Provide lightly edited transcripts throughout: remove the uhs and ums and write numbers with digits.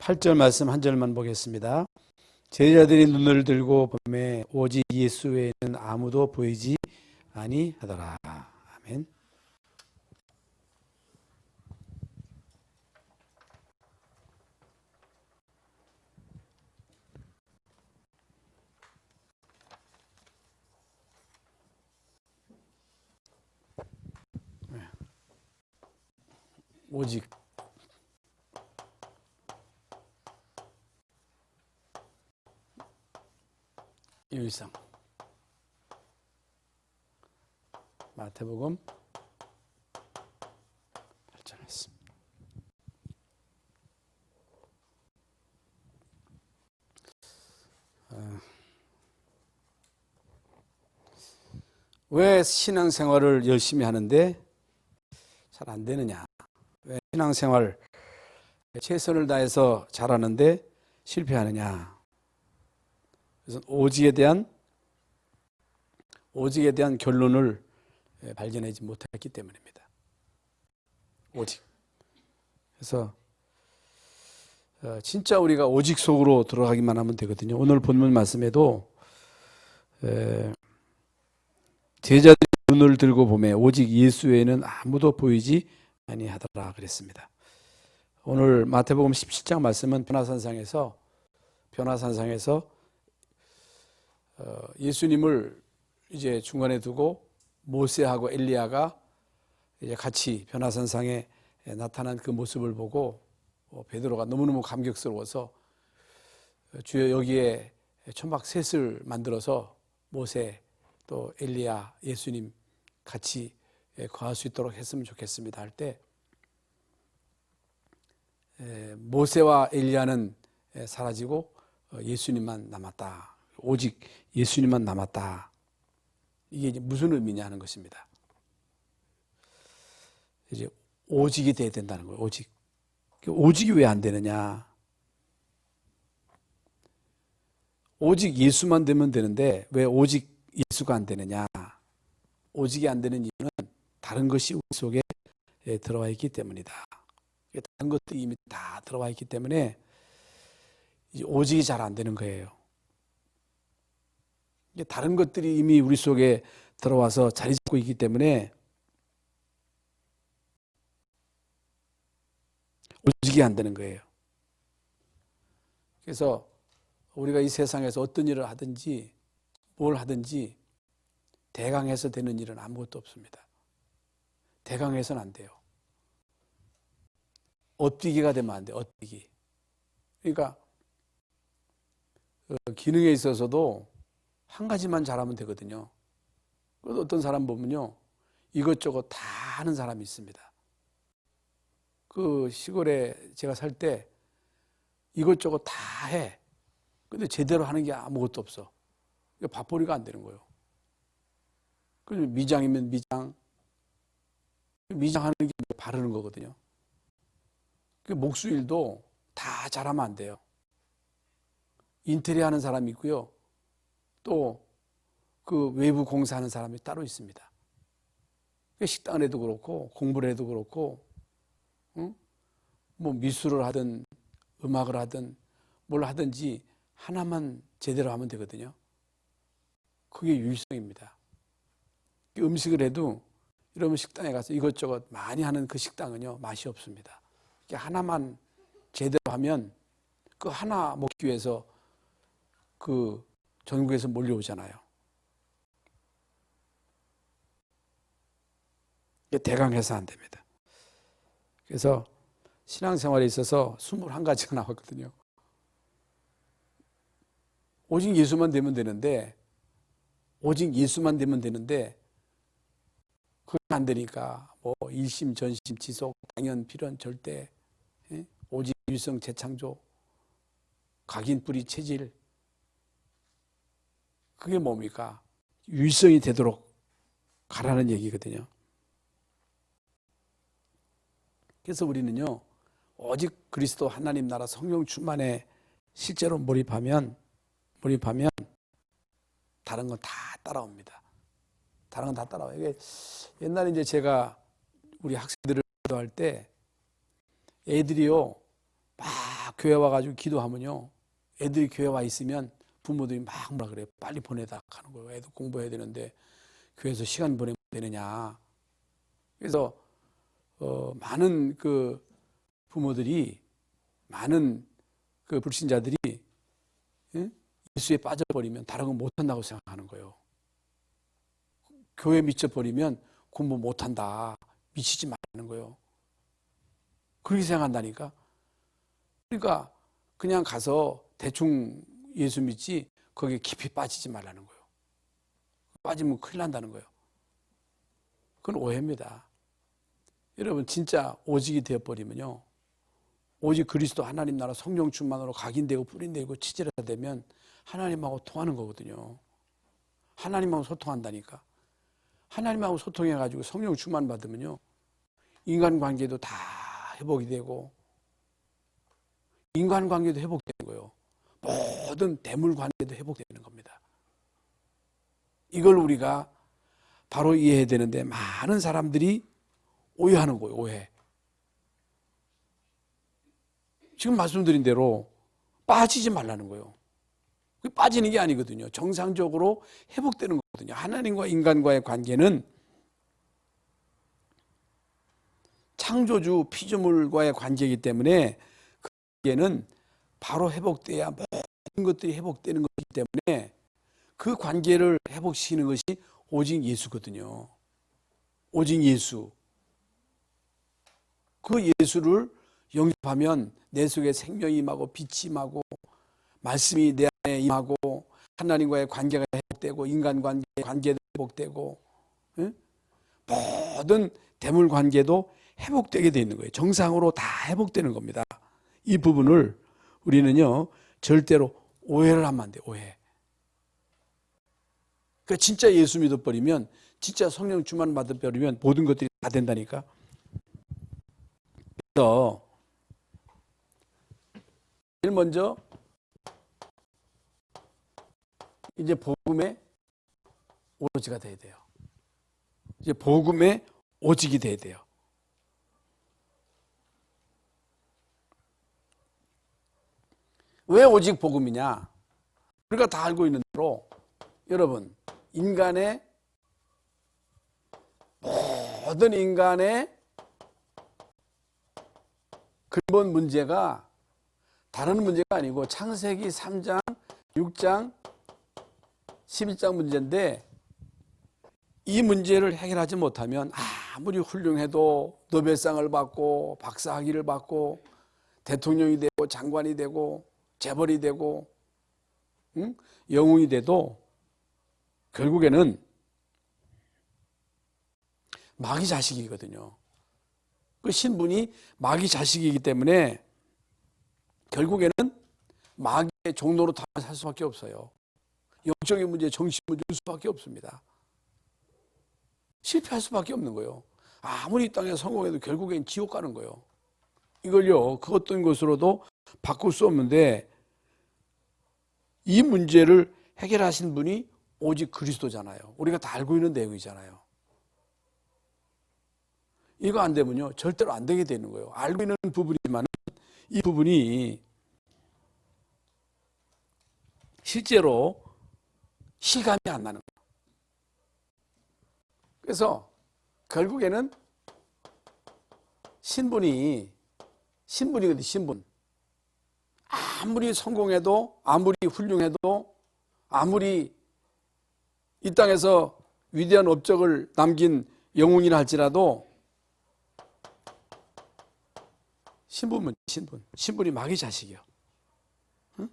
8절 말씀 한 절만 보겠습니다. 제자들이 눈을 들고 보매 오직 예수 외에는 아무도 보이지 아니하더라. 아멘. 오직 일상 마태복음 8절 말씀. 왜 신앙생활을 열심히 하는데 잘 안 되느냐? 왜 신앙생활 최선을 다해서 잘하는데 실패하느냐? 그래서 오직에 대한 결론을 발견하지 못했기 때문입니다. 오직. 그래서 진짜 우리가 오직 속으로 들어가기만 하면 되거든요. 오늘 본문 말씀에도 제자들이 눈을 들고 보매 오직 예수 외에는 아무도 보이지 아니하더라 그랬습니다. 오늘 마태복음 17장 말씀은 변화산상에서 예수님을 이제 중간에 두고 모세하고 엘리야가 이제 같이 변화산상에 나타난 그 모습을 보고 베드로가 너무너무 감격스러워서 주여 여기에 초막셋을 만들어서 모세 또 엘리야 예수님 같이 거할 수 있도록 했으면 좋겠습니다 할 때 모세와 엘리야는 사라지고 예수님만 남았다. 오직 예수님만 남았다. 이게 이제 무슨 의미냐 하는 것입니다. 이제 오직이 돼야 된다는 거예요. 오직이 왜 안 되느냐? 오직 예수만 되면 되는데 왜 오직 예수가 안 되느냐? 오직이 안 되는 이유는 다른 것이 우리 속에 들어와 있기 때문이다. 다른 것들이 이미 다 들어와 있기 때문에 이제 오직이 잘 안 되는 거예요. 다른 것들이 이미 우리 속에 들어와서 자리 잡고 있기 때문에 오직이 안 되는 거예요. 그래서 우리가 이 세상에서 어떤 일을 하든지 뭘 하든지 대강해서 되는 일은 아무것도 없습니다. 대강해서는 안 돼요. 엇비기가 되면 안 돼요. 엇비기. 그러니까 기능에 있어서도 한 가지만 잘하면 되거든요. 어떤 사람 보면요, 이것저것 다 하는 사람이 있습니다. 그 시골에 제가 살 때 이것저것 다 해. 근데 제대로 하는 게 아무것도 없어. 밥벌이가 안 되는 거예요. 그래서 미장이면 미장하는 게 바르는 거거든요. 그 목수일도 다 잘하면 안 돼요. 인테리어 하는 사람이 있고요. 또 그 외부 공사하는 사람이 따로 있습니다. 식당을 해도 그렇고 공부를 해도 그렇고 뭐 미술을 하든 음악을 하든 뭘 하든지 하나만 제대로 하면 되거든요. 그게 유일성입니다. 음식을 해도 이러면 식당에 가서 이것저것 많이 하는 그 식당은요 맛이 없습니다. 하나만 제대로 하면 그 하나 먹기 위해서 그 전국에서 몰려오잖아요. 이게 대강해서 안 됩니다. 그래서 신앙생활에 있어서 21가지가 나왔거든요. 오직 예수만 되면 되는데 그게 안 되니까 뭐 일심, 전심, 지속, 당연, 필연, 절대, 오직, 일성, 재창조, 각인, 뿌리, 체질. 그게 뭡니까? 유일성이 되도록 가라는 얘기거든요. 그래서 우리는요, 오직 그리스도 하나님 나라 성령 충만에 실제로 몰입하면 다른 건 다 따라옵니다. 다른 건 다 따라와요. 이게 옛날에 이제 제가 우리 학생들을 기도할 때 애들이요, 막 교회 와가지고 기도하면요, 애들이 교회 와 있으면 부모들이 막 뭐라 그래요. 빨리 보내다 하는 거예요. 애들 공부해야 되는데 교회에서 시간 보내면 되느냐. 그래서 많은 그 부모들이, 많은 그 불신자들이 예수에 빠져버리면 다른 건 못한다고 생각하는 거예요. 교회에 미쳐버리면 공부 못한다, 미치지 말라는 거예요. 그렇게 생각한다니까. 그러니까 그냥 가서 대충 예수 믿지 거기에 깊이 빠지지 말라는 거예요. 빠지면 큰일 난다는 거예요. 그건 오해입니다. 여러분, 진짜 오직이 되어버리면요, 오직 그리스도 하나님 나라 성령 충만으로 각인되고 뿌린되고 치질하다 되면 하나님하고 통하는 거거든요. 하나님하고 소통한다니까. 하나님하고 소통해가지고 성령 충만 받으면요, 인간관계도 다 회복이 되고, 인간관계도 회복되는 거예요. 모든 대물관계도 회복되는 겁니다. 이걸 우리가 바로 이해해야 되는데 많은 사람들이 오해하는 거예요. 오해. 지금 말씀드린 대로 빠지지 말라는 거예요. 빠지는 게 아니거든요. 정상적으로 회복되는 거거든요. 하나님과 인간과의 관계는 창조주 피조물과의 관계이기 때문에 그 관계는 바로 회복돼야 모든 것들이 회복되는 것이기 때문에 그 관계를 회복시키는 것이 오직 예수거든요. 오직 예수. 그 예수를 영접하면 내 속에 생명이 임하고 빛이 임하고 말씀이 내 안에 임하고 하나님과의 관계가 회복되고 인간관계의 관계도 회복되고, 모든 대물관계도 회복되게 되어 있는 거예요. 정상으로 다 회복되는 겁니다. 이 부분을 우리는요, 절대로 오해를 하면 안 돼요. 오해. 그러니까 진짜 예수 믿어버리면, 진짜 성령 충만 받아버리면 모든 것들이 다 된다니까. 그래서 제일 먼저 이제 복음의 오로지가 돼야 돼요. 이제 복음의 오직이 돼야 돼요. 왜 오직 복음이냐? 우리가 다 알고 있는 대로 여러분, 인간의 모든 인간의 근본 문제가 다른 문제가 아니고 창세기 3장, 6장, 11장 문제인데, 이 문제를 해결하지 못하면 아무리 훌륭해도 노벨상을 받고 박사학위를 받고 대통령이 되고 장관이 되고 재벌이 되고 영웅이 돼도 결국에는 마귀 자식이거든요. 그 신분이 마귀 자식이기 때문에 결국에는 마귀의 종로로 살 수밖에 없어요. 영적인 문제, 정신 문제 줄 수밖에 없습니다. 실패할 수밖에 없는 거예요. 아무리 이 땅에 성공해도 결국엔 지옥 가는 거예요. 이걸요, 그 어떤 것으로도 바꿀 수 없는데, 이 문제를 해결하신 분이 오직 그리스도잖아요. 우리가 다 알고 있는 내용이잖아요. 이거 안 되면요, 절대로 안 되게 되는 거예요. 알고 있는 부분이지만 이 부분이 실제로 실감이 안 나는 거예요. 그래서 결국에는 신분이거든요. 신분. 아무리 성공해도, 아무리 훌륭해도, 아무리 이 땅에서 위대한 업적을 남긴 영웅이라 할지라도 신분이 마귀 자식이요. 응?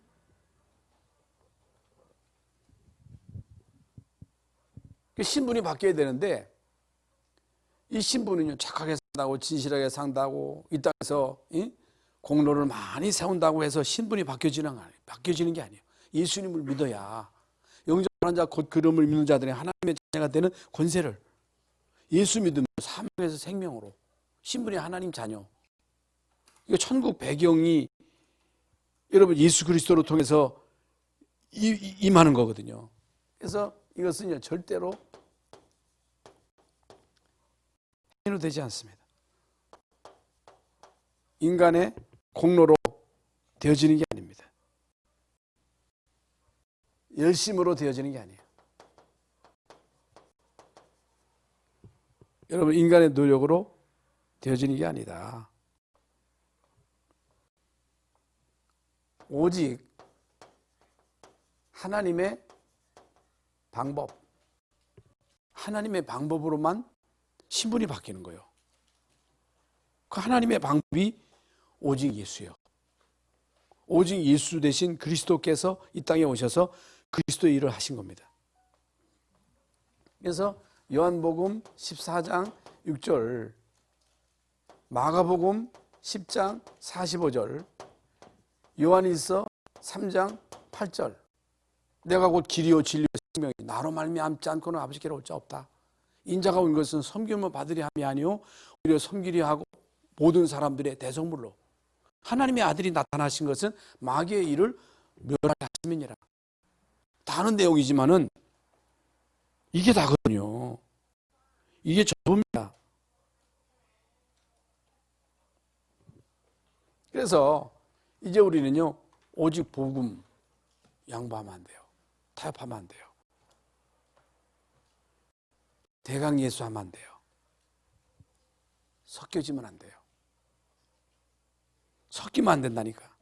신분이 바뀌어야 되는데, 이 신분은요, 착하게 산다고, 진실하게 산다고, 이 땅에서 공로를 많이 세운다고 해서 신분이 바뀌어지는 게 아니에요. 예수님을 믿어야, 영접하는 자 곧 그름을 믿는 자들이 하나님의 자녀가 되는 권세를, 예수 믿으면 사명에서 생명으로 신분이 하나님 자녀. 이거 천국 배경이 여러분 예수 그리스도로 통해서 임하는 거거든요. 그래서 이것은요, 절대로 해도 되지 않습니다. 인간의 공로로 되어지는 게 아닙니다. 열심으로 되어지는 게 아니에요. 여러분, 인간의 노력으로 되어지는 게 아니다. 오직 하나님의 방법, 하나님의 방법으로만 신분이 바뀌는 거예요. 그 하나님의 방법이 오직 예수예요. 오직 예수 대신 그리스도께서 이 땅에 오셔서 그리스도의 일을 하신 겁니다. 그래서 요한복음 14장 6절, 마가복음 10장 45절, 요한일서 3장 8절, 내가 곧 길이요 진리요 생명이 나로 말미암지 않고는 아버지께로 올 자 없다. 인자가 온 것은 섬김을 받으려 함이 아니요 오히려 섬기려 하고 모든 사람들의 대성물로. 하나님의 아들이 나타나신 것은 마귀의 일을 멸하려 하심이니라. 다른 내용이지만은 이게 다거든요. 이게 전부입니다. 그래서 이제 우리는요, 오직 복음 양보하면 안 돼요. 타협하면 안 돼요. 대강 예수하면 안 돼요. 섞여지면 안 돼요. 섞이면 안 된다니까.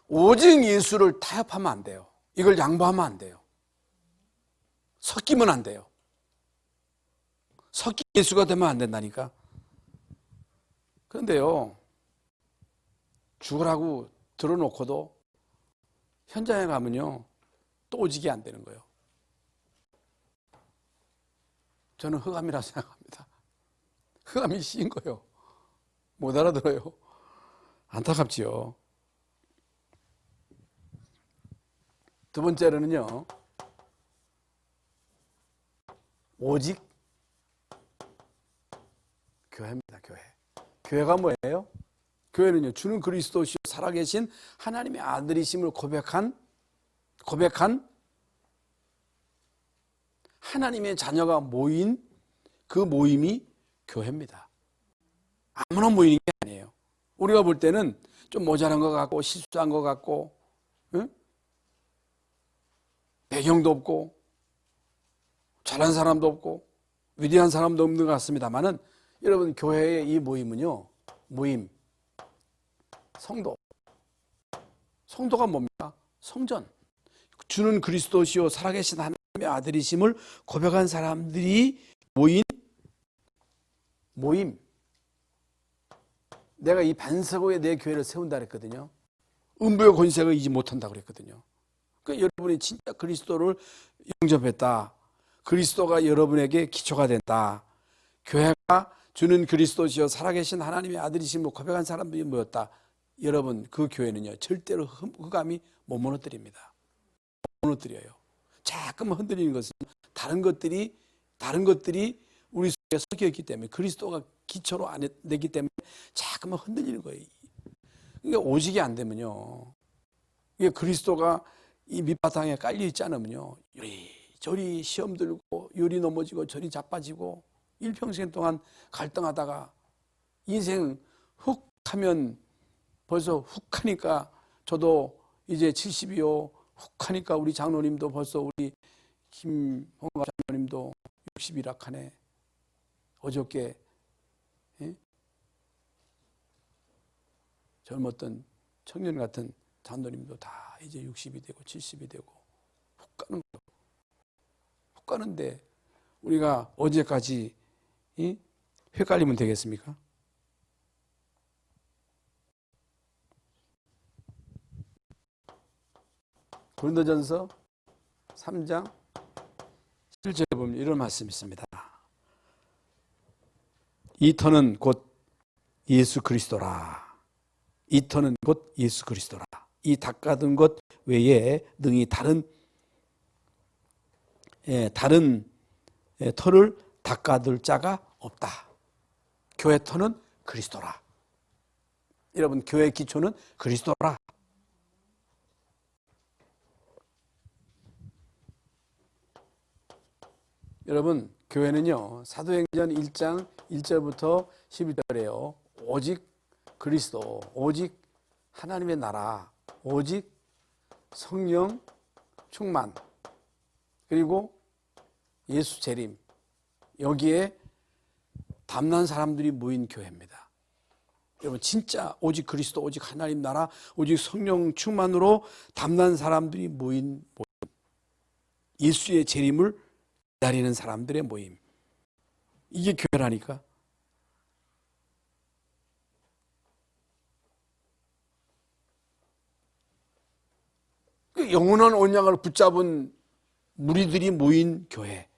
오직 예수를 타협하면 안 돼요. 이걸 양보하면 안 돼요. 섞이면 안 돼요. 섞인 예수가 되면 안 된다니까. 그런데요, 죽으라고 들어놓고도 현장에 가면요, 또 오직이 안 되는 거예요. 저는 흑암이라고 생각합니다. 흑암이 씌인 거예요. 못 알아들어요. 안타깝지요. 두 번째로는요, 오직 교회입니다. 교회. 교회가 뭐예요? 교회는요, 주는 그리스도시요 살아계신 하나님의 아들이심을 고백한 하나님의 자녀가 모인 그 모임이 교회입니다. 아무나 모이는 게 아니에요. 우리가 볼 때는 좀 모자란 것 같고 실수한 것 같고, 응? 배경도 없고 잘난 사람도 없고 위대한 사람도 없는 것 같습니다만은, 여러분, 교회의 이 모임은요, 성도가 뭡니까? 성전. 주는 그리스도시요 살아계신 하나님의 아들이심을 고백한 사람들이 모임. 내가 이 반석 위에 내 교회를 세운다 그랬거든요. 음부의 권세가 이지 못한다 그랬거든요. 그러니까 여러분이 진짜 그리스도를 영접했다, 그리스도가 여러분에게 기초가 된다, 교회가 주는 그리스도시요 살아계신 하나님의 아들이심을 고백한 사람들이 모였다, 여러분, 그 교회는요 절대로 흑암이 못 무너뜨립니다. 못 무너뜨려요. 자꾸만 흔들리는 것은 다른 것들이 우리 속에 섞여 있기 때문에, 그리스도가 기초로 안 되기 때문에 자꾸만 흔들리는 거예요. 이게 오직이 안 되면요, 이게 그리스도가 이 밑바탕에 깔려 있지 않으면요, 저리 시험 들고 요리 넘어지고 저리 자빠지고 일평생 동안 갈등하다가 인생 훅 하면 벌써 훅 하니까, 저도 이제 70이요 훅 하니까 우리 장로님도 벌써 우리 김홍갑 장로님도 60이라 하네. 어저께 젊었던 청년 같은 장로님도 다 이제 60이 되고 70이 되고 훅 가는 거예요. 훅 가는데 우리가 언제까지 헷갈리면 되겠습니까? 고린도전서 3장 7절에 보면 이런 말씀이 있습니다. 이 터는 곧 예수 그리스도라. 이 터는 곧 예수 그리스도라. 이 닦아둔 것 외에 능히 다른 터를 닦아둘 자가 없다. 교회 터는 그리스도라. 여러분, 교회의 기초는 그리스도라. 여러분, 교회는요, 사도행전 1장 1절부터 11절에요 오직 그리스도, 오직 하나님의 나라, 오직 성령 충만, 그리고 예수 재림, 여기에 담난 사람들이 모인 교회입니다. 여러분 진짜 오직 그리스도, 오직 하나님 나라, 오직 성령 충만으로 담난 사람들이 모인 예수의 재림을 기다리는 사람들의 모임, 이게 교회라니까. 영원한 언약을 붙잡은 무리들이 모인 교회.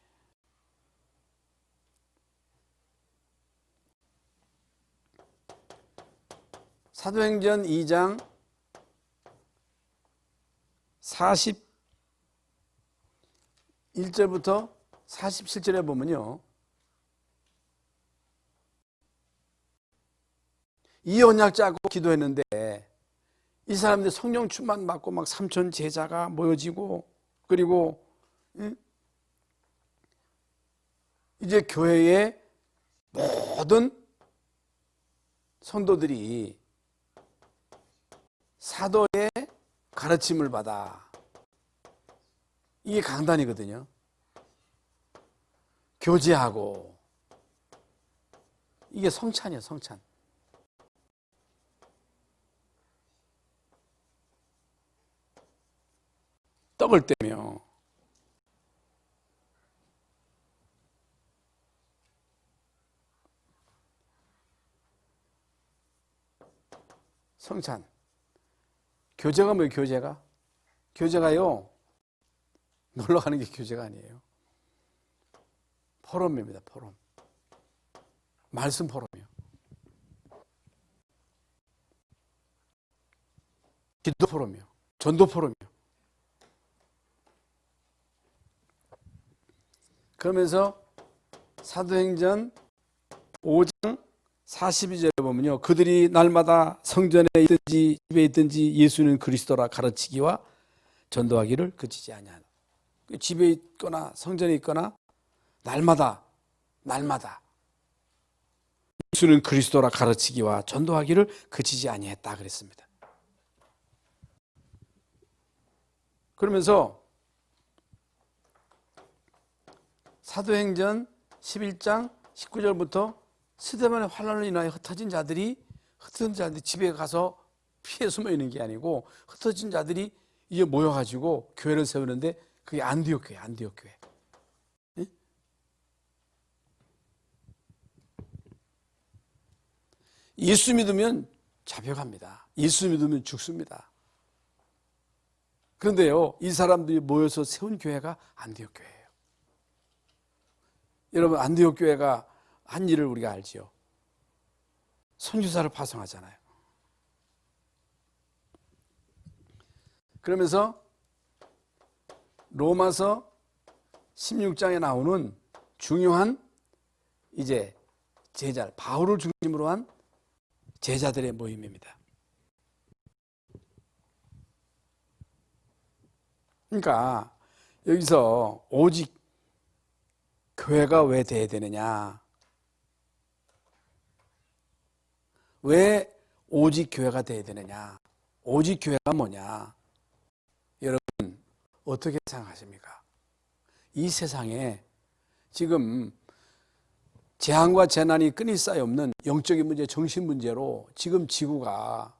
사도행전 2장 41절부터 47절에 보면요, 이 언약 짜고 기도했는데 이 사람들 성령 충만 받고 막 3천 제자가 모여지고, 그리고 이제 교회의 모든 성도들이 사도의 가르침을 받아. 이게 강단이거든요. 교제하고, 이게 성찬이에요, 성찬. 떡을 떼며 성찬. 교제가 뭐예요? 교제가? 교제가요, 놀러 가는 게 교제가 아니에요. 포럼입니다. 포럼. 말씀 포럼이요. 기도 포럼이요. 전도 포럼이요. 그러면서 사도행전 5장 42절에 보면요, 그들이 날마다 성전에 있든지 집에 있든지 예수는 그리스도라 가르치기와 전도하기를 그치지 아니하나. 집에 있거나 성전에 있거나 날마다 예수는 그리스도라 가르치기와 전도하기를 그치지 아니했다 그랬습니다. 그러면서 사도행전 11장 19절부터 스데반의 환난을 인하여 흩어진 자들이 집에 가서 피해 숨어 있는 게 아니고, 흩어진 자들이 이제 모여가지고 교회를 세우는데, 그게 안디옥 교회, 안디옥 교회. 네? 예수 믿으면 잡혀갑니다. 예수 믿으면 죽습니다. 그런데요, 이 사람들이 모여서 세운 교회가 안디옥 교회예요. 여러분, 안디옥 교회가 한 일을 우리가 알지요. 선교사를 파송하잖아요. 그러면서 로마서 16장에 나오는 중요한 이제 제자, 바울을 중심으로 한 제자들의 모임입니다. 그러니까 여기서 오직 교회가 왜 돼야 되느냐? 왜 오직 교회가 돼야 되느냐? 오직 교회가 뭐냐? 여러분 어떻게 생각하십니까? 이 세상에 지금 재앙과 재난이 끊임사이 없는 영적인 문제, 정신 문제로 지금 지구가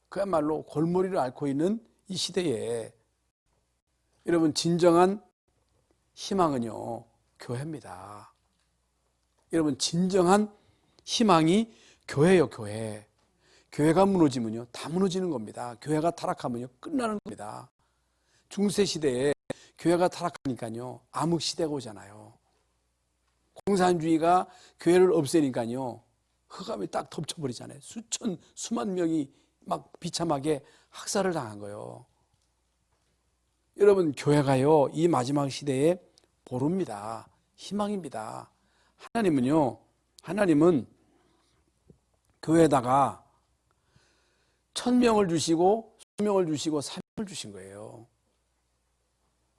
그야말로 골머리를 앓고 있는 이 시대에 여러분 진정한 희망은요, 교회입니다. 여러분 진정한 희망이 교회예요, 교회. 교회가 무너지면요, 다 무너지는 겁니다. 교회가 타락하면요, 끝나는 겁니다. 중세시대에 교회가 타락하니까요, 암흑시대가 오잖아요. 공산주의가 교회를 없애니까요, 흑암이 딱 덮쳐버리잖아요. 수만 명이 막 비참하게 학살을 당한 거예요. 여러분, 교회가요, 이 마지막 시대에 보루입니다. 희망입니다. 하나님은 교회에다가 1000명을 주시고 20명을 주시고 3명을 주신 거예요.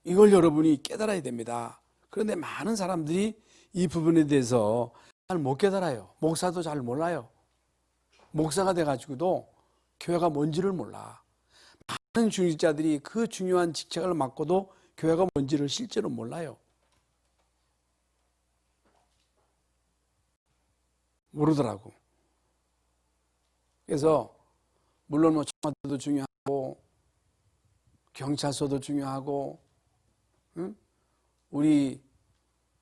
이걸 여러분이 깨달아야 됩니다. 그런데 많은 사람들이 이 부분에 대해서 잘 못 깨달아요. 목사도 잘 몰라요. 목사가 돼가지고도 교회가 뭔지를 몰라. 많은 중직자들이 그 중요한 직책을 맡고도 교회가 뭔지를 실제로 몰라요. 모르더라고. 그래서 물론 뭐 청와대도 중요하고 경찰서도 중요하고, 응? 우리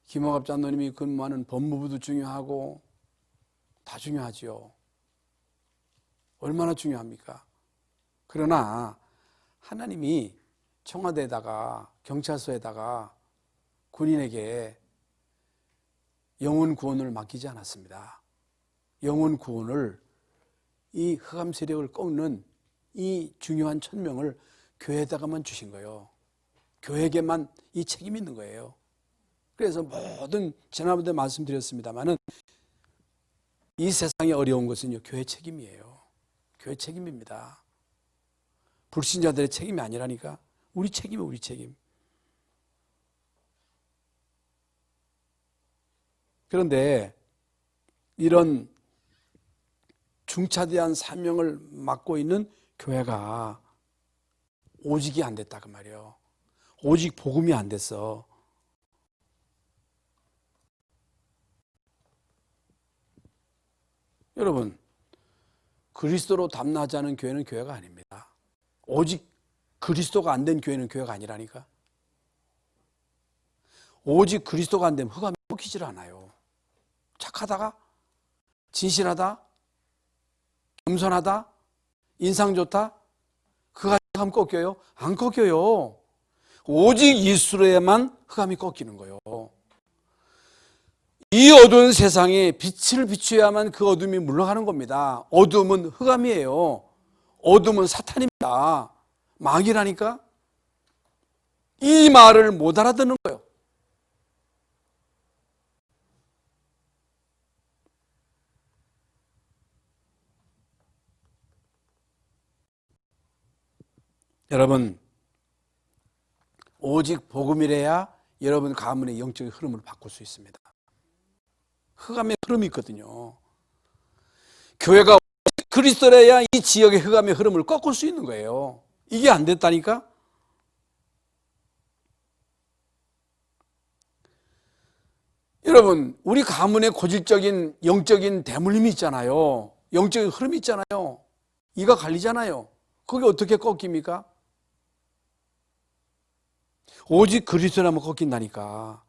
김호갑 장로님이 근무하는 법무부도 중요하고 다 중요하지요. 얼마나 중요합니까? 그러나 하나님이 청와대에다가 경찰서에다가 군인에게 영혼 구원을 맡기지 않았습니다. 영혼 구원을, 이 흑암 세력을 꺾는 이 중요한 천명을 교회에다가만 주신 거예요. 교회에게만 이 책임이 있는 거예요. 그래서 모든, 지난번에 말씀드렸습니다마는 이 세상에 어려운 것은요, 교회 책임이에요. 교회 책임입니다. 불신자들의 책임이 아니라니까. 우리 책임이에요, 우리 책임. 그런데 이런 중차대한 사명을 맡고 있는 교회가 오직이 안 됐다 그 말이에요. 오직 복음이 안 됐어. 여러분, 그리스도로 담나지 않은 교회는 교회가 아닙니다. 오직 그리스도가 안 된 교회는 교회가 아니라니까. 오직 그리스도가 안 되면 흑암이 꺾이질 않아요. 착하다가, 진실하다, 겸손하다, 인상 좋다, 그가 흑암 꺾여요? 안 꺾여요. 오직 예수로에만 흑암이 꺾이는 거예요. 이 어두운 세상에 빛을 비추어야만 그 어둠이 물러가는 겁니다. 어둠은 흑암이에요. 어둠은 사탄입니다. 마귀라니까. 이 말을 못 알아듣는 거예요. 여러분, 오직 복음이래야 여러분 가문의 영적인 흐름을 바꿀 수 있습니다. 흑암의 흐름이 있거든요. 교회가 그리스도래야 이 지역의 흑암의 흐름을 꺾을 수 있는 거예요. 이게 안 됐다니까? 여러분, 우리 가문의 고질적인 영적인 대물림이 있잖아요. 영적인 흐름이 있잖아요. 이가 갈리잖아요. 그게 어떻게 꺾입니까? 오직 그리스도라면 꺾인다니까.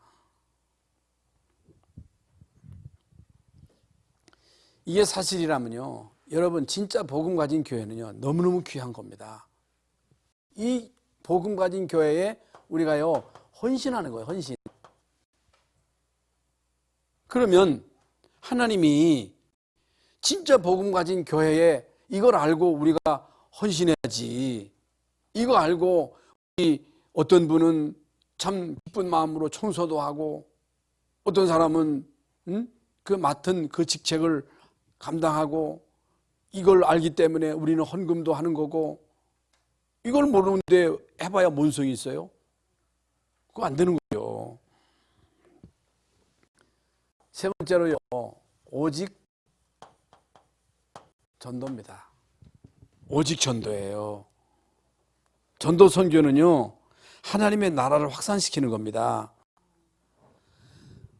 이게 사실이라면요, 여러분 진짜 복음 가진 교회는요 너무너무 귀한 겁니다. 이 복음 가진 교회에 우리가요 헌신하는 거예요. 헌신. 그러면 하나님이 진짜 복음 가진 교회에 이걸 알고 우리가 헌신해야지. 이거 알고 우리 어떤 분은 참 기쁜 마음으로 청소도 하고, 어떤 사람은 그 맡은 그 직책을 감당하고, 이걸 알기 때문에 우리는 헌금도 하는 거고, 이걸 모르는데 해봐야 뭔 소용이 있어요? 그거 안 되는 거예요. 세 번째로요, 오직 전도입니다. 오직 전도예요. 전도 선교는요 하나님의 나라를 확산시키는 겁니다.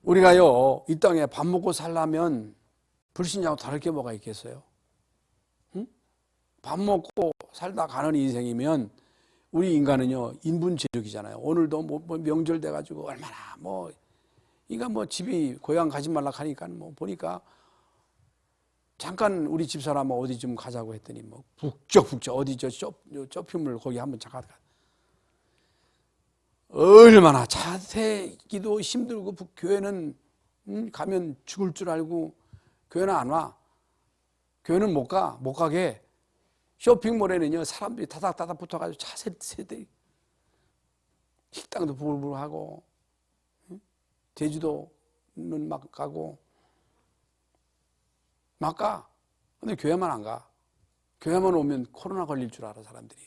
우리가요 이 땅에 밥 먹고 살려면 불신자하고 다를 게 뭐가 있겠어요? 응? 밥 먹고 살다 가는 인생이면 우리 인간은요 인분제력이잖아요. 오늘도 뭐 명절 돼가지고 얼마나 이가 집이 고향 가지 말라 하니까 보니까 잠깐 우리 집사람 어디 좀 가자고 했더니 북적북적 어디 쇼핑몰 거기 한번 잠깐 가. 얼마나 자세기도 힘들고 교회는 가면 죽을 줄 알고 교회는 안 와. 교회는 못 가게. 쇼핑몰에는요 사람들이 다닥다닥 붙어가지고 차 세대 식당도 부글부글 하고, 제주도는 막 가고 막 가. 근데 교회만 안 가. 교회만 오면 코로나 걸릴 줄 알아 사람들이.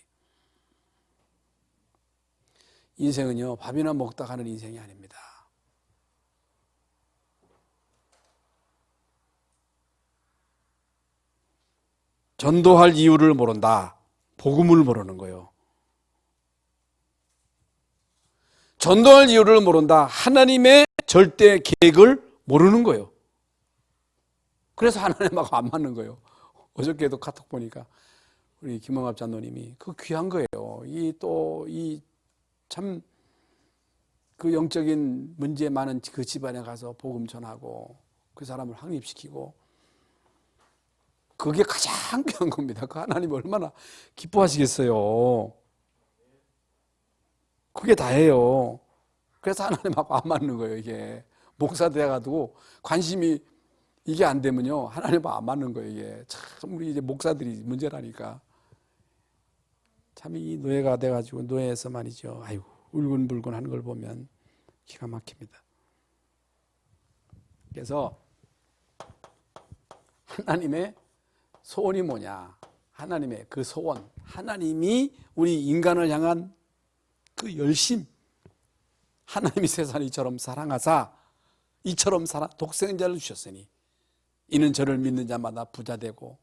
인생은요 밥이나 먹다 가는 인생이 아닙니다. 전도할 이유를 모른다. 복음을 모르는 거예요. 전도할 이유를 모른다. 하나님의 절대 계획을 모르는 거예요. 그래서 하나님하고 안 맞는 거예요. 어저께도 카톡 보니까 우리 김홍합 장로님이 그 귀한 거예요. 참 그 영적인 문제 많은 그 집안에 가서 복음 전하고 그 사람을 확립시키고 그게 가장 귀한 겁니다. 그 하나님 얼마나 기뻐하시겠어요. 그게 다예요. 그래서 하나님하고 안 맞는 거예요. 이게 목사 돼가지고 관심이 이게 안 되면요 하나님하고 안 맞는 거예요. 이게 참 우리 이제 목사들이 문제라니까. 참 이 노예가 돼가지고 노예에서 말이죠. 아이고 울근불근 하는 걸 보면 기가 막힙니다. 그래서 하나님의 소원이 뭐냐? 하나님의 그 소원, 하나님이 우리 인간을 향한 그 열심, 하나님이 세상을 이처럼 사랑하사 이처럼 독생자를 주셨으니 이는 저를 믿는 자마다 부자 되고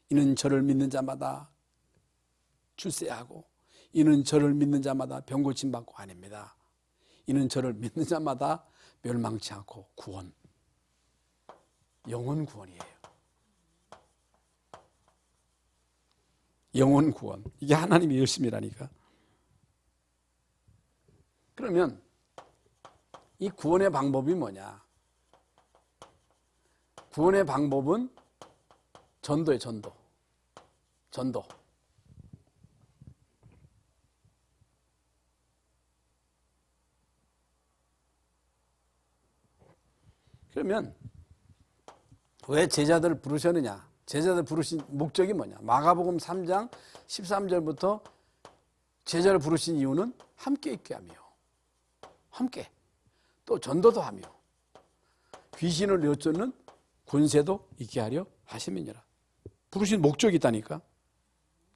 이는 저를 믿는 자마다 출세하고 이는 저를 믿는 자마다 병 고침 받고 아닙니다. 이는 저를 믿는 자마다 멸망치 않고 구원, 영원 구원이에요. 영원 구원. 이게 하나님의 열심이라니까. 그러면 이 구원의 방법이 뭐냐? 구원의 방법은 전도예요. 전도. 그러면 왜 제자들을 부르셨느냐? 제자들 부르신 목적이 뭐냐? 마가복음 3장 13절부터 제자를 부르신 이유는 함께 있게 하며 함께 또 전도도 하며 귀신을 내쫓는 권세도 있게 하려 하심이니라. 부르신 목적이 있다니까.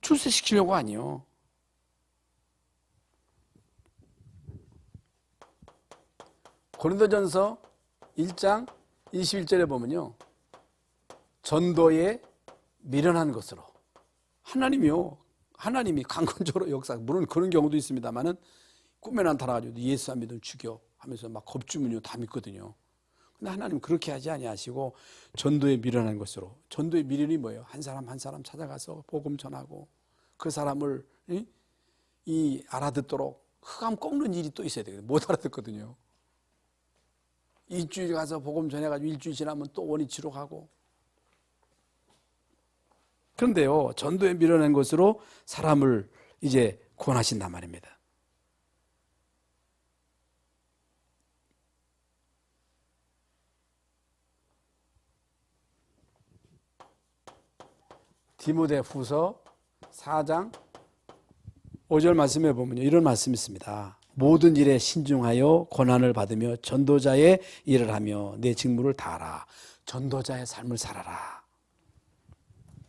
출세시키려고 아니요. 고린도전서 1장 21절에 보면요. 전도에 미련한 것으로 하나님이 강권적으로 역사, 물론 그런 경우도 있습니다만은 꿈에 나타나가지고 예수 안 믿으면 죽여 하면서 막 겁주면요 다 믿거든요. 근데 하나님 그렇게 하지 아니하시고 전도에 미련한 것으로. 전도의 미련이 뭐예요? 한 사람 한 사람 찾아가서 복음 전하고 그 사람을 알아듣도록 흑암 꺾는 일이 또 있어야 되거든요. 못 알아듣거든요. 일주일 가서 복음 전해가지고 일주일 지나면 또 원위치로 가고. 그런데요, 전도에 밀어낸 것으로 사람을 이제 구원하신단 말입니다. 디모데후서 4장 5절 말씀에 보면 이런 말씀이 있습니다. 모든 일에 신중하여 고난을 받으며 전도자의 일을 하며 내 직무를 다하라. 전도자의 삶을 살아라.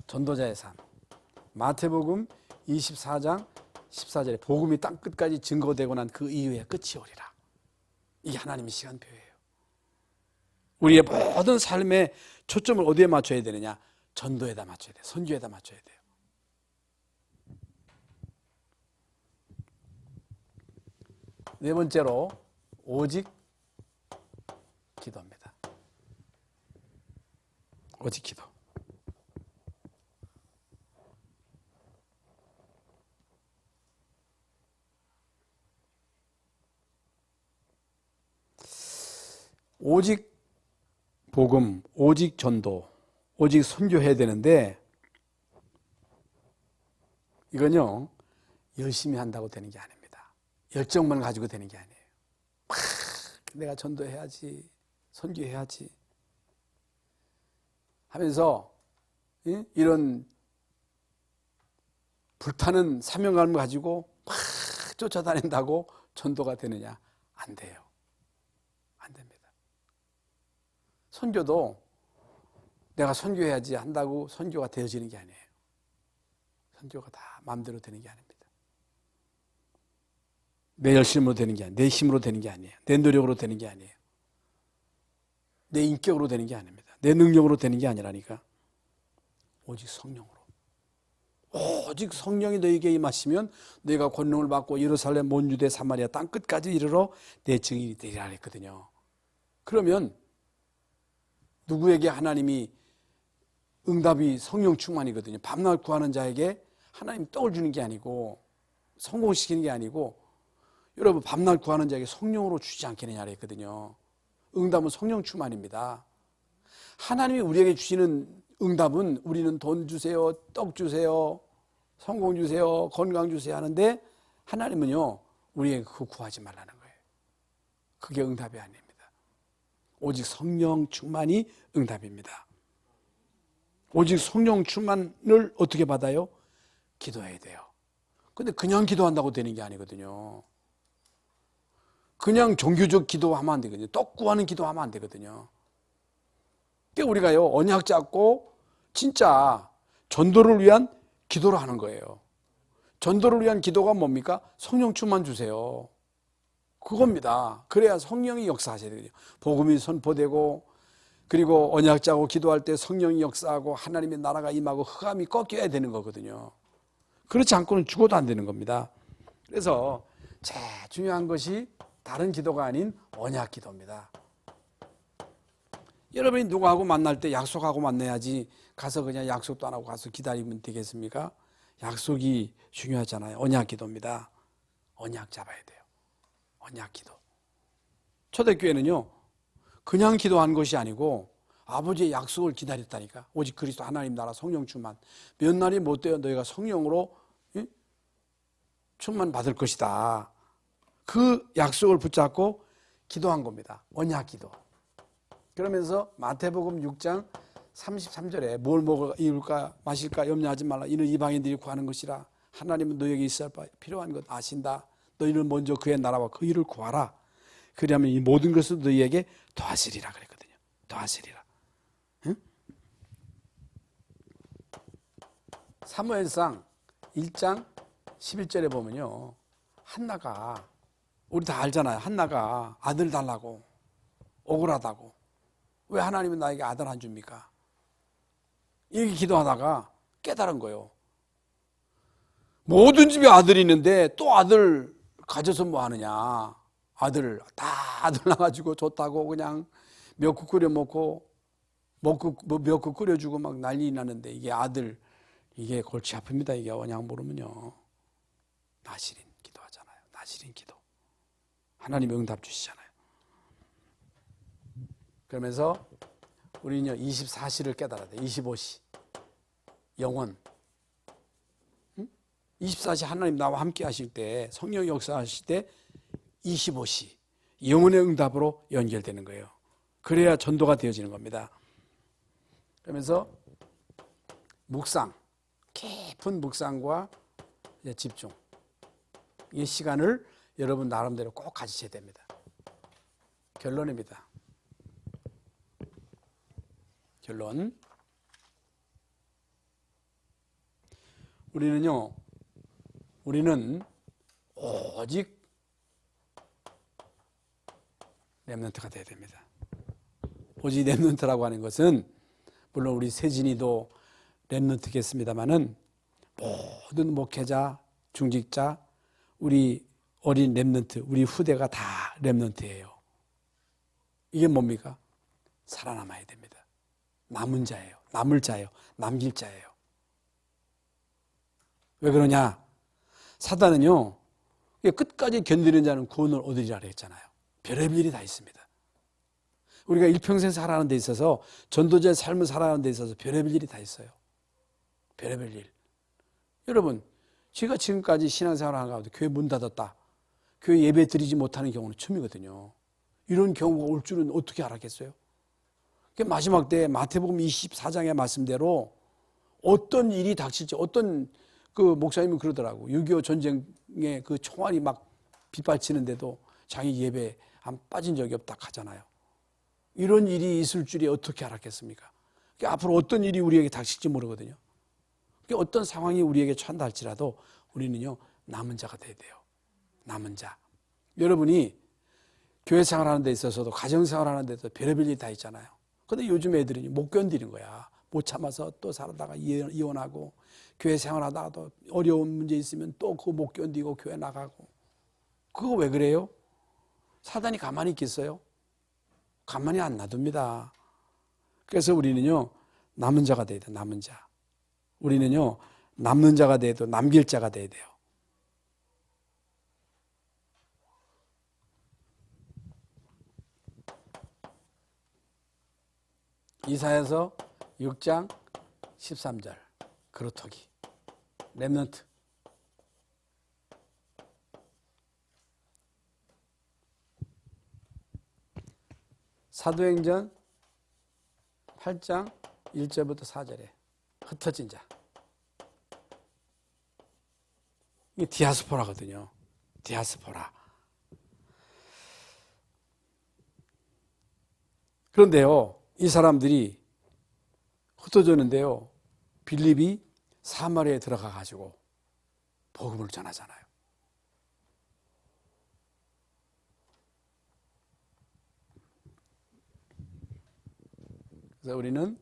전도자의 삶. 마태복음 24장 14절에 복음이 땅 끝까지 증거되고 난 그 이후에 끝이 오리라. 이게 하나님의 시간표예요. 우리의 모든 삶의 초점을 어디에 맞춰야 되느냐? 전도에다 맞춰야 돼요. 선교에다 맞춰야 돼요. 네 번째로 오직 기도입니다. 오직 기도. 오직 복음, 오직 전도, 오직 선교해야 되는데 이건요 열심히 한다고 되는 게 아닙니다. 열정만 가지고 되는 게 아니에요. 내가 전도해야지, 선교해야지 하면서 이런 불타는 사명감을 가지고 막 쫓아다닌다고 전도가 되느냐? 안 돼요. 안 됩니다. 선교도 내가 선교해야지 한다고 선교가 되어지는 게 아니에요. 선교가 다 마음대로 되는 게 아닙니다. 내 열심으로 되는 게 아니에요. 내 힘으로 되는 게 아니에요. 내 노력으로 되는 게 아니에요. 내 인격으로 되는 게 아닙니다. 내 능력으로 되는 게 아니라니까. 오직 성령으로. 오직 성령이 너에게 임하시면 너희가 권능을 받고 예루살렘 온 유대 사마리아 땅 끝까지 이르러 내 증인이 되리라 했거든요. 그러면 누구에게 하나님이 응답이 성령 충만이거든요. 밤낮 구하는 자에게 하나님 떡을 주는 게 아니고 성공시키는 게 아니고 여러분 밤낮 구하는 자에게 성령으로 주지 않겠느냐 했거든요. 응답은 성령 충만입니다. 하나님이 우리에게 주시는 응답은 우리는 돈 주세요, 떡 주세요, 성공 주세요, 건강 주세요 하는데 하나님은요 우리에게 그거 구하지 말라는 거예요. 그게 응답이 아닙니다. 오직 성령 충만이 응답입니다. 오직 성령 충만을 어떻게 받아요? 기도해야 돼요. 근데 그냥 기도한다고 되는 게 아니거든요. 그냥 종교적 기도하면 안 되거든요. 떡 구하는 기도하면 안 되거든요. 그러니까 우리가요 언약 잡고 진짜 전도를 위한 기도를 하는 거예요. 전도를 위한 기도가 뭡니까? 성령 충만 주세요. 그겁니다. 그래야 성령이 역사하셔야 되거든요. 복음이 선포되고 그리고 언약 잡고 기도할 때 성령이 역사하고 하나님의 나라가 임하고 흑암이 꺾여야 되는 거거든요. 그렇지 않고는 죽어도 안 되는 겁니다. 그래서 제일 중요한 것이 다른 기도가 아닌 언약 기도입니다. 여러분이 누구하고 만날 때 약속하고 만나야지 가서 그냥 약속도 안 하고 가서 기다리면 되겠습니까? 약속이 중요하잖아요. 언약 기도입니다. 언약 잡아야 돼요. 언약 기도. 초대교회는요 그냥 기도한 것이 아니고 아버지의 약속을 기다렸다니까. 오직 그리스도 하나님 나라 성령 충만. 몇 날이 못 되어 너희가 성령으로 충만 받을 것이다. 그 약속을 붙잡고 기도한 겁니다. 언약 기도. 그러면서 마태복음 6장 33절에 뭘 먹을까 입을까 마실까 염려하지 말라. 이는 이방인들이 구하는 것이라. 하나님은 너에게 있어야 필요한 것 아신다. 너희는 먼저 그의 나라와 그 일을 구하라. 그러면 이 모든 것을 너희에게 더하시리라 그랬거든요. 더하시리라. 응? 사무엘상 1장 11절에 보면요. 한나가 우리 다 알잖아요. 한나가 아들 달라고 억울하다고. 왜 하나님은 나에게 아들 안 줍니까? 이렇게 기도하다가 깨달은 거예요. 모든 집에 아들이 있는데 또 아들 가져서 뭐 하느냐. 아들 낳아가지고 좋다고 그냥 미역국 끓여 먹고 미역국 끓여주고 막 난리 나는데 이게 아들 이게 골치 아픕니다. 이게 언약 모르면요. 나시린 기도하잖아요. 나시린 기도. 하나님 응답 주시잖아요. 그러면서 우리는요 24시를 깨달아야 돼요. 25시 영원. 24시 하나님 나와 함께 하실 때 성령 역사하실 때 25시 영혼의 응답으로 연결되는 거예요. 그래야 전도가 되어지는 겁니다. 그러면서 묵상, 깊은 묵상과 집중, 이 시간을 여러분 나름대로 꼭 가지셔야 됩니다. 결론입니다. 결론. 우리는 오직 렘넌트가 돼야 됩니다. 오직 렘넌트라고 하는 것은 물론 우리 세진이도 렘넌트겠습니다만은 모든 목회자, 중직자, 우리 어린 렘넌트, 우리 후대가 다 렘넌트예요. 이게 뭡니까? 살아남아야 됩니다. 남은 자예요. 남을 자예요. 남길 자예요. 왜 그러냐? 사단은요, 끝까지 견디는 자는 구원을 얻으리라 그랬잖아요. 별의별 일이 다 있습니다. 우리가 일평생 살아가는 데 있어서 전도자의 삶을 살아가는 데 있어서 별의별 일이 다 있어요. 별의별 일. 여러분, 제가 지금까지 신앙생활을 하는 가운데 교회 문 닫았다. 교회 예배 드리지 못하는 경우는 처음이거든요. 이런 경우가 올 줄은 어떻게 알았겠어요? 마지막 때 마태복음 24장의 말씀대로 어떤 일이 닥칠지 어떤 그 목사님은 그러더라고. 6.25 전쟁의 그 총알이 막 빗발치는데도 자기 예배 안 빠진 적이 없다 하잖아요. 이런 일이 있을 줄이 어떻게 알았겠습니까? 앞으로 어떤 일이 우리에게 닥칠지 모르거든요. 어떤 상황이 우리에게 처한다 할지라도 우리는요 남은 자가 돼야 돼요. 남은 자. 여러분이 교회 생활하는 데 있어서도 가정 생활하는 데 있어서 별의별 일이 다 있잖아요. 근데 요즘 애들이 못 견디는 거야. 못 참아서 또 살다가 이혼하고, 교회 생활하다가도 어려운 문제 있으면 또 그거 못 견디고 교회 나가고. 그거 왜 그래요? 사단이 가만히 있겠어요? 가만히 안 놔둡니다. 그래서 우리는요, 남은 자가 돼야 돼요. 남은 자. 우리는요, 남는 자가 돼도 남길 자가 돼야 돼요. 이사야서 6장 13절 그루터기 렘넌트. 사도행전 8장 1절부터 4절에 흩어진 자. 이게 디아스포라거든요. 디아스포라. 그런데요, 이 사람들이 흩어졌는데요, 빌립이 사마리아에 들어가 가지고 복음을 전하잖아요. 그래서 우리는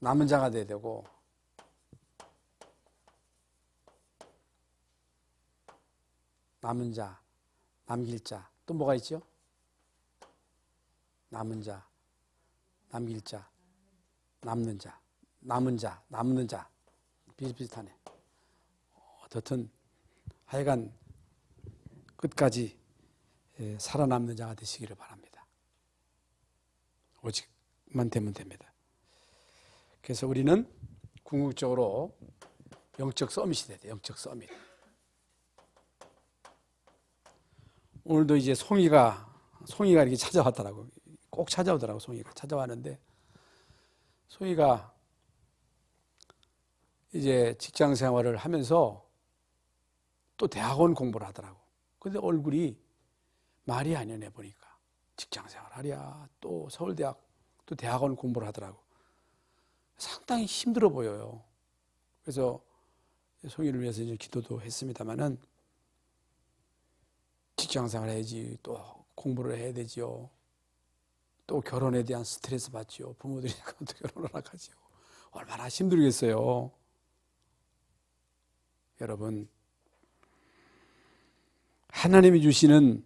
남은 자가 돼야 되고, 남은 자, 남길 자, 또 뭐가 있죠? 남은 자, 남길 자, 남는 자, 남은 자, 남는 자. 비슷비슷하네. 어떻든 하여간 끝까지 살아남는 자가 되시기를 바랍니다. 오직만 되면 됩니다. 그래서 우리는 궁극적으로 영적 서밋이 돼야 돼요. 영적 서밋. 오늘도 이제 송이가 이렇게 찾아왔더라고. 꼭 찾아오더라고. 송이가 찾아왔는데, 송이가 이제 직장 생활을 하면서 또 대학원 공부를 하더라고. 근데 얼굴이 말이 아니야. 내 보니까 직장 생활 하랴, 또 서울대학, 또 대학원 공부를 하더라고. 상당히 힘들어 보여요. 그래서 송이를 위해서 이제 기도도 했습니다만은, 직장 생활 해야지, 또 공부를 해야 되지요. 또 결혼에 대한 스트레스 받지요. 부모들이 또 결혼을 하지요. 얼마나 힘들겠어요. 여러분, 하나님이 주시는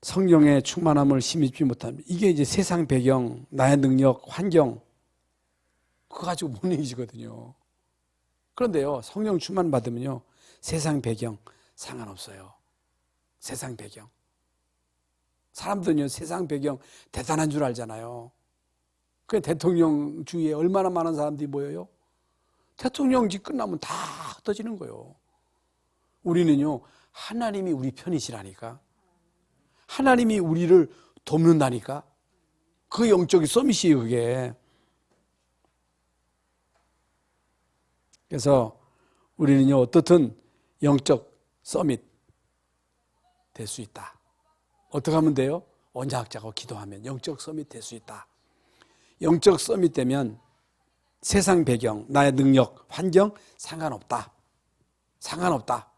성령의 충만함을 힘입지 못하면, 이게 이제 세상 배경, 나의 능력, 환경, 그거 가지고 못 이기거든요. 그런데요, 성령 충만 받으면요, 세상 배경 상관없어요. 세상 배경. 사람들은요, 세상 배경 대단한 줄 알잖아요. 그 대통령 주위에 얼마나 많은 사람들이 모여요? 대통령직 끝나면 다 흩어지는 거예요. 우리는요, 하나님이 우리 편이시라니까. 하나님이 우리를 돕는다니까. 그 영적인 서밋이에요, 그게. 그래서 우리는요, 어떻든 영적 서밋 될 수 있다. 어떻게 하면 돼요? 언약자고 기도하면 영적 서밋 될 수 있다. 영적 서밋 되면 세상 배경, 나의 능력, 환경 상관없다. 상관없다.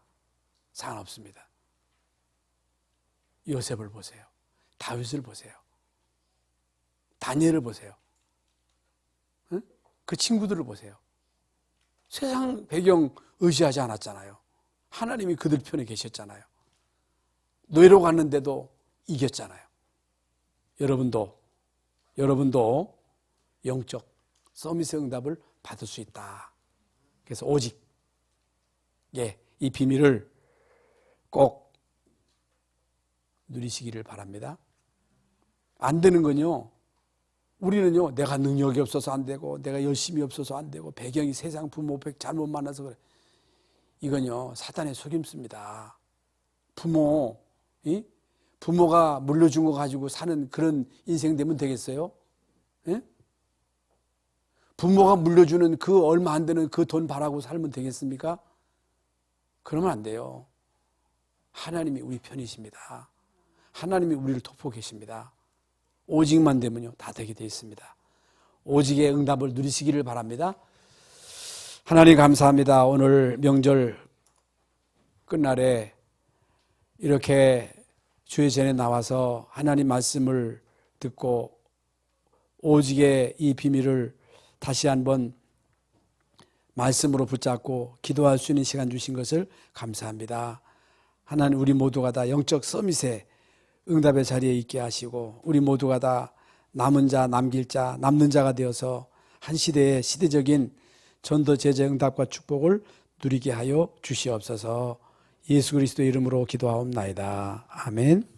상관없습니다. 요셉을 보세요. 다윗을 보세요. 다니엘을 보세요. 응? 그 친구들을 보세요. 세상 배경 의지하지 않았잖아요. 하나님이 그들 편에 계셨잖아요. 노예로 갔는데도 이겼잖아요. 여러분도 영적 서밋의 응답을 받을 수 있다. 그래서 오직 이 비밀을 꼭 누리시기를 바랍니다. 안 되는 건요, 우리는요, 내가 능력이 없어서 안 되고, 내가 열심히 없어서 안 되고, 배경이 세상 부모 잘못 만나서 그래. 이건요, 사단의 속임수입니다. 부모가 물려준 거 가지고 사는 그런 인생 되면 되겠어요? 예? 부모가 물려주는 그 얼마 안 되는 그 돈 바라고 살면 되겠습니까? 그러면 안 돼요. 하나님이 우리 편이십니다. 하나님이 우리를 돕고 계십니다. 오직만 되면요, 다 되게 되어 있습니다. 오직의 응답을 누리시기를 바랍니다. 하나님 감사합니다. 오늘 명절 끝날에 이렇게 주의 전에 나와서 하나님 말씀을 듣고 오직의 이 비밀을 다시 한번 말씀으로 붙잡고 기도할 수 있는 시간 주신 것을 감사합니다. 하나님, 우리 모두가 다 영적 서밋에 응답의 자리에 있게 하시고 우리 모두가 다 남은 자, 남길 자, 남는 자가 되어서 한 시대의 시대적인 전도 제자 응답과 축복을 누리게 하여 주시옵소서. 예수 그리스도의 이름으로 기도하옵나이다. 아멘.